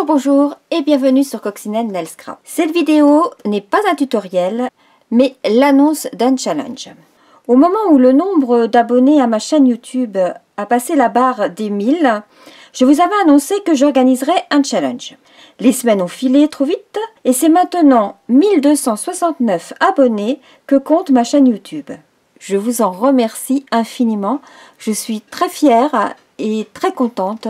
Bonjour et bienvenue sur Coccinelle Nail Scrap. Cette vidéo n'est pas un tutoriel, mais l'annonce d'un challenge. Au moment où le nombre d'abonnés à ma chaîne YouTube a passé la barre des 1000, je vous avais annoncé que j'organiserais un challenge. Les semaines ont filé trop vite et c'est maintenant 1269 abonnés que compte ma chaîne YouTube. Je vous en remercie infiniment. Je suis très fière et très contente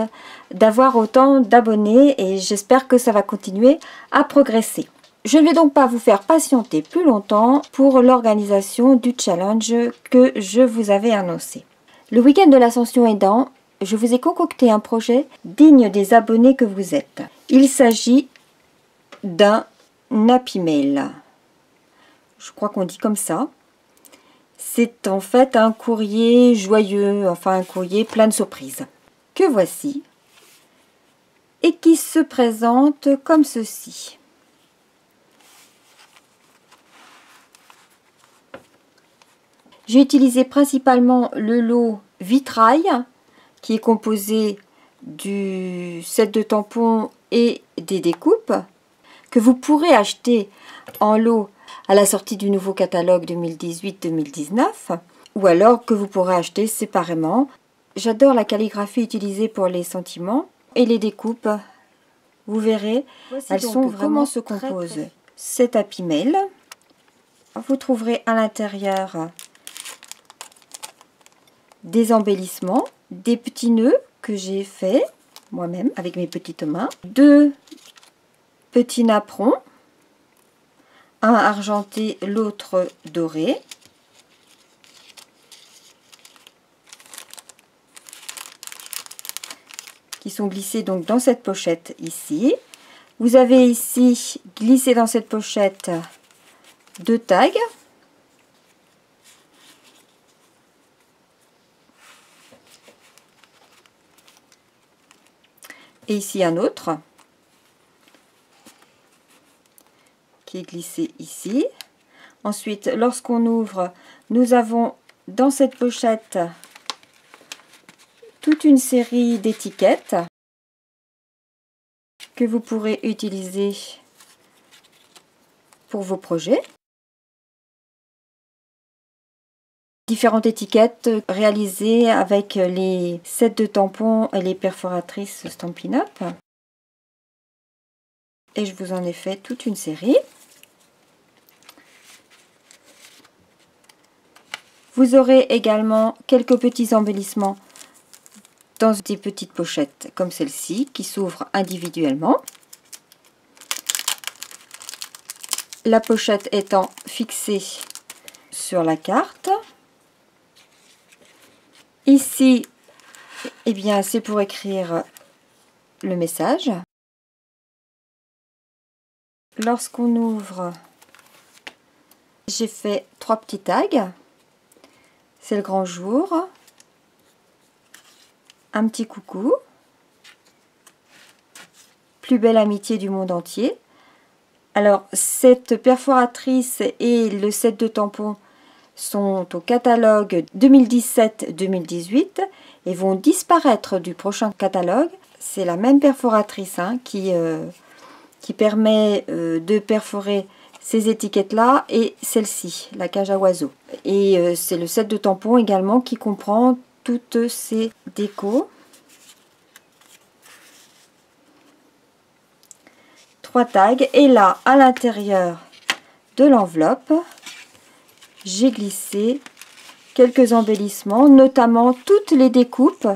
d'avoir autant d'abonnés et j'espère que ça va continuer à progresser. Je ne vais donc pas vous faire patienter plus longtemps pour l'organisation du challenge que je vous avais annoncé. Le week-end de l'Ascension aidant, je vous ai concocté un projet digne des abonnés que vous êtes. Il s'agit d'un Happy Mail. Je crois qu'on dit comme ça. C'est en fait un courrier joyeux, enfin un courrier plein de surprises, que voici, et qui se présente comme ceci. J'ai utilisé principalement le lot vitrail, qui est composé du set de tampons et des découpes, que vous pourrez acheter en lot à la sortie du nouveau catalogue 2018-2019 ou alors que vous pourrez acheter séparément. J'adore la calligraphie utilisée pour les sentiments et les découpes. Vous verrez, elles sont vraiment comment se compose cet Happy Mail. Vous trouverez à l'intérieur des embellissements, des petits nœuds que j'ai fait moi-même avec mes petites mains, deux petits napperons, un argenté, l'autre doré. Qui sont glissés donc dans cette pochette ici. Vous avez ici glissé dans cette pochette deux tags. Et ici un autre qui est glissé ici. Ensuite, lorsqu'on ouvre, nous avons dans cette pochette toute une série d'étiquettes que vous pourrez utiliser pour vos projets. Différentes étiquettes réalisées avec les sets de tampons et les perforatrices Stampin' Up. Et je vous en ai fait toute une série. Vous aurez également quelques petits embellissements dans des petites pochettes comme celle-ci qui s'ouvrent individuellement. La pochette étant fixée sur la carte. Ici, eh bien, c'est pour écrire le message. Lorsqu'on ouvre, j'ai fait trois petits tags. C'est le grand jour, un petit coucou, plus belle amitié du monde entier. Alors, cette perforatrice et le set de tampons sont au catalogue 2017-2018 et vont disparaître du prochain catalogue. C'est la même perforatrice qui permet de perforer ces étiquettes-là et celle-ci, la cage à oiseaux. Et c'est le set de tampons également qui comprend toutes ces décos. 3 tags. Et là, à l'intérieur de l'enveloppe, j'ai glissé quelques embellissements, notamment toutes les découpes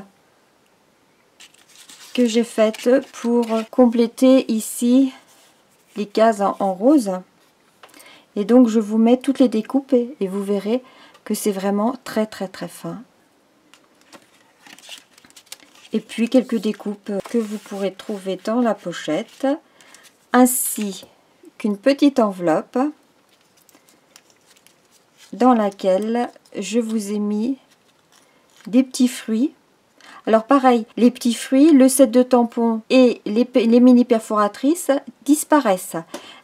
que j'ai faites pour compléter ici les cases en rose. Et donc je vous mets toutes les découpes et vous verrez que c'est vraiment très fin. Et puis quelques découpes que vous pourrez trouver dans la pochette, ainsi qu'une petite enveloppe dans laquelle je vous ai mis des petits fruits. Alors pareil, les petits fruits, le set de tampons et les mini perforatrices disparaissent.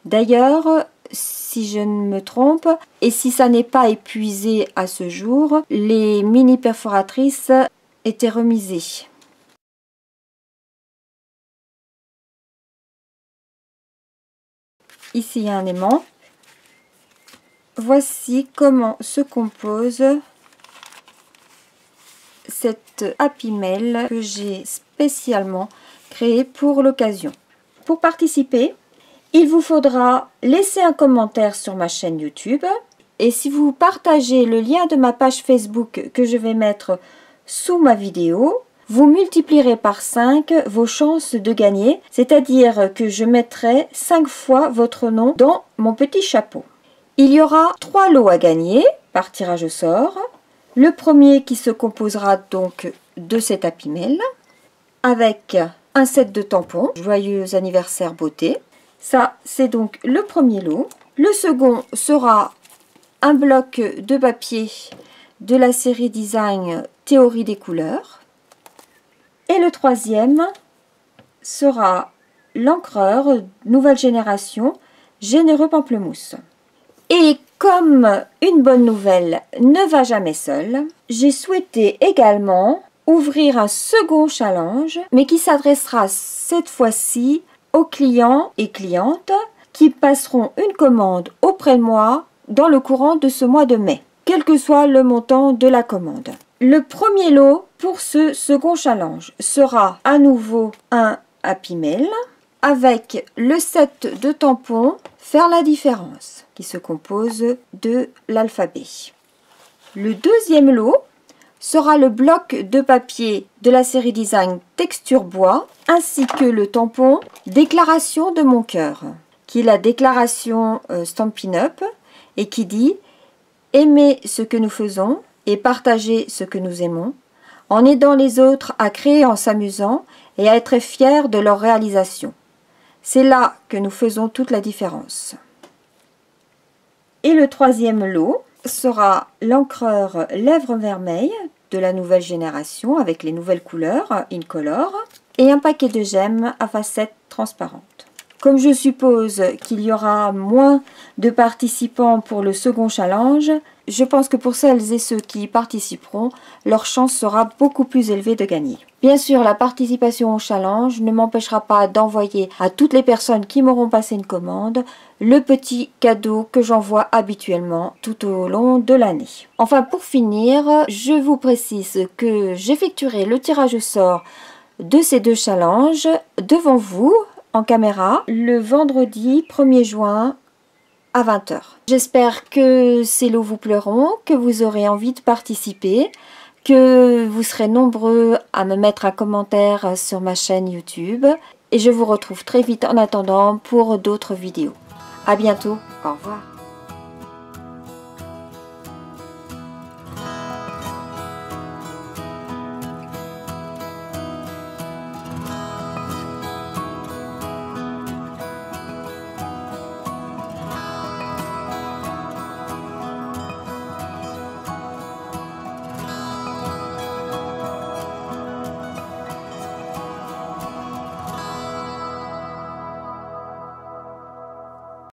D'ailleurs, si je ne me trompe, et si ça n'est pas épuisé à ce jour, les mini perforatrices étaient remisées. ici il y a un aimant. Voici comment se compose cette Happy Mail que j'ai spécialement créée pour l'occasion. Pour participer, il vous faudra laisser un commentaire sur ma chaîne YouTube. Et si vous partagez le lien de ma page Facebook que je vais mettre sous ma vidéo, vous multiplierez par 5 vos chances de gagner, c'est-à-dire que je mettrai 5 fois votre nom dans mon petit chapeau. Il y aura 3 lots à gagner par tirage au sort. Le premier qui se composera donc de cet Happy Mail avec un set de tampons. Joyeux anniversaire beauté. Ça, c'est donc le premier lot. Le second sera un bloc de papier de la série Design Théorie des couleurs. Et le troisième sera l'encreur nouvelle génération Généreux Pamplemousse. Et comme une bonne nouvelle ne va jamais seule, j'ai souhaité également ouvrir un second challenge, mais qui s'adressera cette fois-ci aux clients et clientes qui passeront une commande auprès de moi dans le courant de ce mois de mai, quel que soit le montant de la commande. Le premier lot pour ce second challenge sera à nouveau un Happy Mail avec le set de tampons Faire la différence qui se compose de l'alphabet. Le deuxième lot sera le bloc de papier de la série Design Texture Bois ainsi que le tampon Déclaration de mon cœur qui est la déclaration Stampin' Up et qui dit « Aimer ce que nous faisons et partager ce que nous aimons, en aidant les autres à créer en s'amusant et à être fiers de leur réalisation. C'est là que nous faisons toute la différence. » Et le troisième lot sera l'encreur Lèvres vermeilles de la nouvelle génération avec les nouvelles couleurs Incolor et un paquet de gemmes à facettes transparentes. Comme je suppose qu'il y aura moins de participants pour le second challenge, je pense que pour celles et ceux qui y participeront, leur chance sera beaucoup plus élevée de gagner. Bien sûr, la participation au challenge ne m'empêchera pas d'envoyer à toutes les personnes qui m'auront passé une commande le petit cadeau que j'envoie habituellement tout au long de l'année. Enfin, pour finir, je vous précise que j'effectuerai le tirage au sort de ces deux challenges devant vous, en caméra, le vendredi 1er juin à 20 h. J'espère que ces lots vous plairont, que vous aurez envie de participer, que vous serez nombreux à me mettre un commentaire sur ma chaîne YouTube. Et je vous retrouve très vite en attendant pour d'autres vidéos. À bientôt, au revoir.